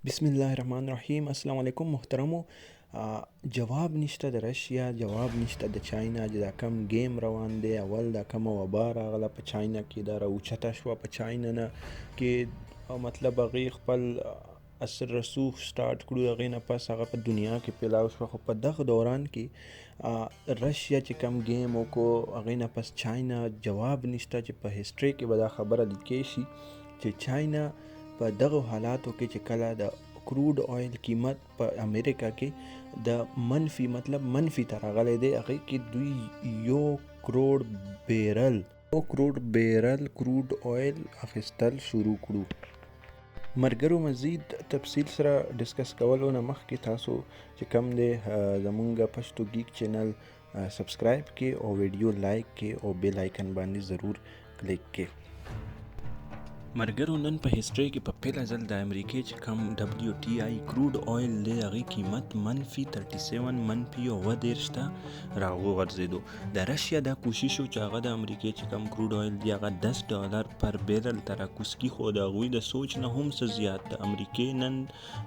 بسم الله الرحمن الرحیم. السلام علیکم محترمو. جواب نشته د رشیا، جواب نشته د چاینا. دا کم گیم روان دی، اول دا کم وبا راغله په چاینا کې، دا راوچته شوه په چاینا نه کې، مطلب هغې خپل اثر رسوخ سټارټ کړو، هغې نه پس هغه په دنیا کې پیلاو شوه. خو په دغه دوران کې رشیا چې کم گیم وکړو، هغې نه پس چاینا جواب نشته چې په هسټري کې به دا خبره لیکلی شي چې چاینا په دغه حالاتو کې چې کله د کروډ آیل قیمت په امریکا کې د منفي ته راغلی دی، هغې کې دوی 1 کروڑ بیرل کروډ آیل اخیستل شروع کړو. مرګرو مزید تفصیل سره ډسکس کولو نه مخکې تاسو چې کم دی زمونږ پښتو گیک چینل سبسکرایب کې او ویډیو لایک کې او بیل آیکن باندې ضرور کلیک کې. مرګرو نن په هسټري کې په پیله ځل د امریکې چې کم WTI کروډ آیل دی، هغې قیمت منفي 37 منفي 30 ته راوغورځېدو. د رشیا دا کوشش و چې هغه د امریکې چې کم کروډ آیل دی هغه $10 پر بیرل ته راکوز کړي، خو د هغوی د سوچ نه هم څه زیات د امریکې نن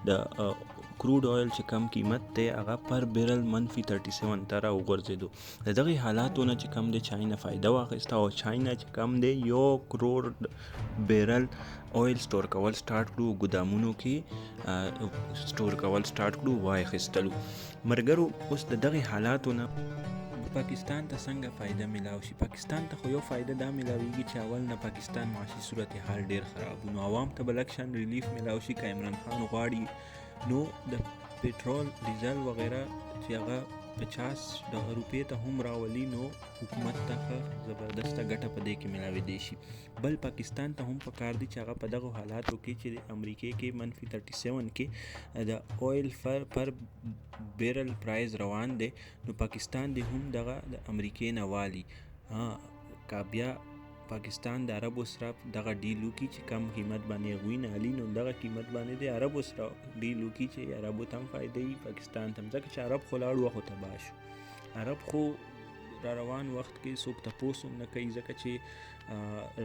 د کروډ آیل چې کم قیمت دی هغه پر بیرل منفي 37 ته راوغورځېدو. د دغې حالاتو نه چې کم دی چاینا فایده واخیسته، او چاینا چې کم دی 1 کروڑ بیرل آیل سټور کول سټارټ کړو، ګودامونو کې سټور کول سټارټ کړو، وای اخیستلو. مرګرو اوس د دغې حالاتو نه پاکستان ته څنګه فایده ملاو شي؟ پاکستان ته خو یو فایده دا ملاویږي چې اول نه پاکستان معاشي صورتحال ډیر خراب و، نو عوام ته به لږ شان ریلیف ملاو شي. که عمران خان غواړي نو د پټرول ډیزل وغیره چې هغه 50 روپۍ ته هم راولي، نو حکومت ته ښه زبردسته ګټه په دې کې ملاوېدی شي. بل پاکستان ته هم پکار دی چې هغه په دغه حالاتو کې چې د امریکې کې منفي 37 کې د آیل پر بیرل پرایز روان دی، نو پاکستان دی هم دغه د امریکې نه والي. که بیا پاکستان د عربو سره دغه ډیل وکړي چې کم قیمت باندې هغوی نه علي، نو دغه قیمت باندې د عربو سره ډیل وکړي چې عربو ته هم فایده وي، پاکستان ته هم، ځکه چې عرب خو لاړ وخت تباه شو. عرب خو را روان وخت کې څوک تپوس هم نه کوي، ځکه چې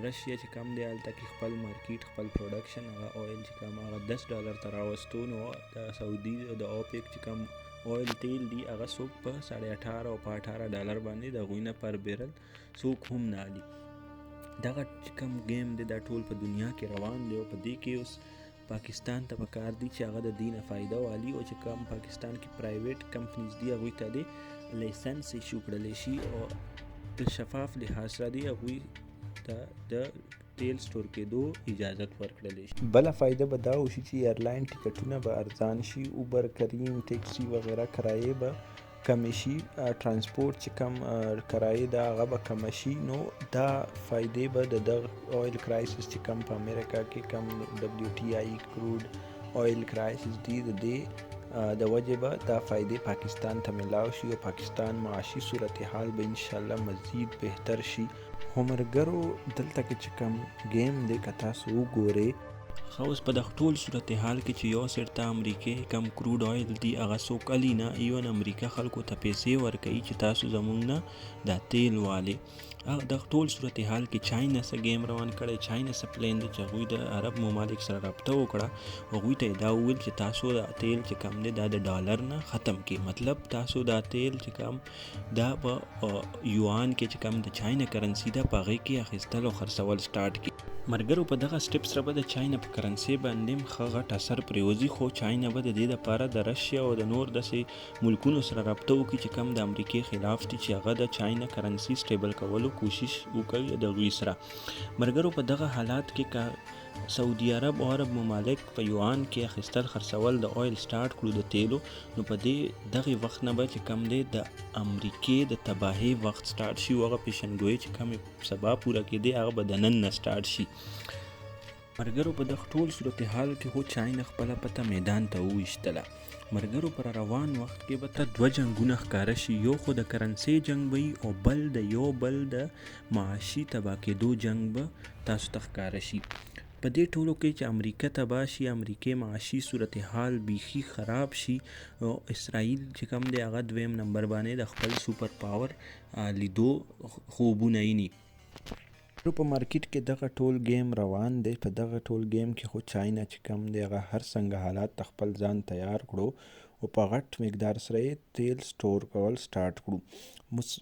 رشیا چې کم دی هلته کې خپل مارکیټ خپل پروډکشن هغه آیل چې کم هغه $10 ته راوستو، نو د سعودي د اوپیک چې کم آیل تیل دی هغه څوک په 18.5 او په $18 باندې د هغوی نه پر بیرل څوک هم نه علي. دغه چې کم گیم دی دا ټول په دنیا کې روان دی، او په دې کې اوس پاکستان ته پکار دی چې هغه د دې نه فایده والي، او چې کم پاکستان کې پرایویټ کمپنیز دی هغوی ته د لایسنس ایشو کړلی شي، او په شفاف لحاظ سره دی هغوی ته د تیل سټور کېدو اجازت ورکړلی شي. بله فایده به دا وشي چې ایرلاین ټکټونه به ارزان شي، اوبر، کریم، ټیکسي وغیره کرایې به کمې شي، ترانسپورټ چې کم کرایې ده هغه به کمه شي. نو دا فایدې به د دغه آیل کرایسس چې کم په امریکا کې کم WTI کروډ آیل کرایسس دی، د دې د وجې به دا فایدې پاکستان ته ملاو شي، او پاکستان معاشي صورتحال به انشاءالله مزید بهتر شي. خو مرګرو دلته کې چې کم گیم دی که تاسو وګورئ، اوس په دغه ټول صورتحال کې چې یو سیټ ته امریکې کم کروډ آیل دی هغه څوک علي نه، ایون امریکا خلکو ته پیسې ورکوي چې تاسو زمونږ نه دا تیل والي. دغه ټول صورتحال کې چاینا څه گیم روان کړی، چاینا څه پلان دی چې هغوی د عرب ممالک سره رابطه وکړه، هغوی ته یې دا وویل چې تاسو دا تیل چې کم دی دا د ډالر نه ختم کړي، مطلب تاسو دا تیل چې کم دا په یوان کې چې کم د چاینا کرنسي ده په هغې کې اخیستل او خرڅول سټارټ کړي. مرګرو په دغه سټپ سره به د چاینا په کرنسي باندې هم ښه غټ اثر پرېوځي، خو چاینا به د دې دپاره د رشیا او د نور داسې ملکونو سره رابطه وکړي چې کم د امریکې خلاف دي، چې هغه د چاینا کرنسي سټیبل کولو کوشش وکړي د هغوی سره. مرګرو په دغه حالات کې که سعودي عرب او عرب ممالک په یوان کې اخیستل خرڅول د آیل سټارټ کړو د تیلو، نو په دغې وخت نه به چې کم دی د امریکې د تباهۍ وخت سټارټ شي، او هغه پیشنګویي چې کم سبا پوره کېدی هغه به د نن نه سټارټ شي. مرګرو په دغه ټول صورتحال کې خو چاینا خپله پته میدان ته وویشتله. مرګرو پر روان وخت کې به ته 2 جنګونه ښکاره شي، یو خو د کرنسۍ جنګ به وي، او بل د معاشي تباه کېدو جنګ به تاسو ته ښکاره شي. په دې ټولو کې چې امریکا تباه شي، امریکې معاشي صورتحال بیخي خراب شي، او اسرائیل چې کم دی هغه 2 نمبر باندې د خپل سوپر پاور لیدو خوبونه ویني. په مارکیټ کې دغه ټول ګیم روان دی. په دغه ټول ګیم کې خو چاینا چې کم دی هغه هر څنګه حالات خپل ځان تیار کړو او په غټ مقدار سره یې تیل سټور کول سټارټ کړو.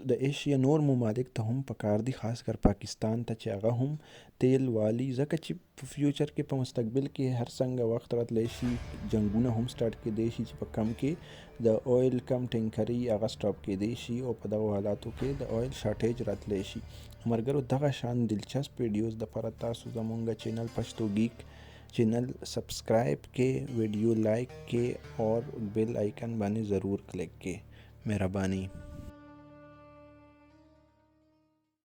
د ایشیا نور ممالک ته هم پکار دي، خاص کر پاکستان ته چې هغه هم تیل والي، ځکه چې په فیوچر کې په مستقبل کې هر څنګه وخت راتلی شي جنګونه هم سټارټ کېدی شي چې په کم کې د اویل کم ټینکري هغه سټاپ کېدی شي او په دغو حالاتو کې د اویل شارټیج راتلی شي. ملګرو دغه شان دلچسپ ویډیوز دپاره تاسو زمونږ چینل پښتو گیک چینل سبسکرائب کې، ویډیو لائک کې اور بیل آئکن باندې ضرور کلک کې. مهرباني.